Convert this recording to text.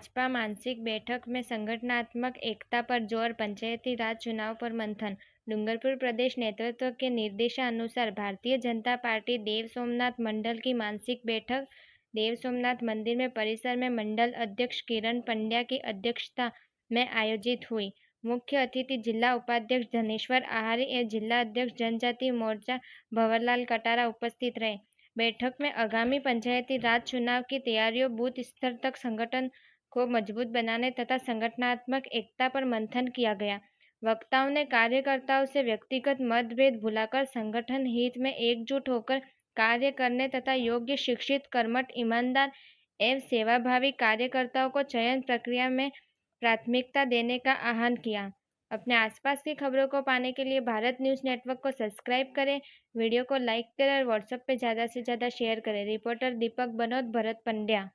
भाजपा मानसिक बैठक में संगठनात्मक एकता पर जोर, पंचायती राज चुनाव पर मंथन। डूंगरपुर प्रदेश नेतृत्व के निर्देशानुसार भारतीय जनता पार्टी देव सोमनाथ मंडल की मानसिक बैठक देव सोमनाथ मंदिर में परिसर में मंडल अध्यक्ष किरण पंड्या की अध्यक्षता में आयोजित हुई। मुख्य अतिथि जिला उपाध्यक्ष धनेश्वर आहारी एवं जिला अध्यक्ष जनजाति मोर्चा भंवरलाल कटारा उपस्थित रहे। बैठक में आगामी पंचायती राज चुनाव की तैयारियों, बूथ स्तर तक संगठन को मजबूत बनाने तथा संगठनात्मक एकता पर मंथन किया गया। वक्ताओं ने कार्यकर्ताओं से व्यक्तिगत मतभेद भुलाकर संगठन हित में एकजुट होकर कार्य करने तथा योग्य, शिक्षित, कर्मठ, ईमानदार एवं सेवाभावी कार्यकर्ताओं को चयन प्रक्रिया में प्राथमिकता देने का आह्वान किया। अपने आसपास की खबरों को पाने के लिए भारत न्यूज़ नेटवर्क को सब्सक्राइब करें, वीडियो को लाइक करें और व्हाट्सएप पे ज़्यादा से ज़्यादा शेयर करें। रिपोर्टर दीपक बनोद, भरत पंड्या।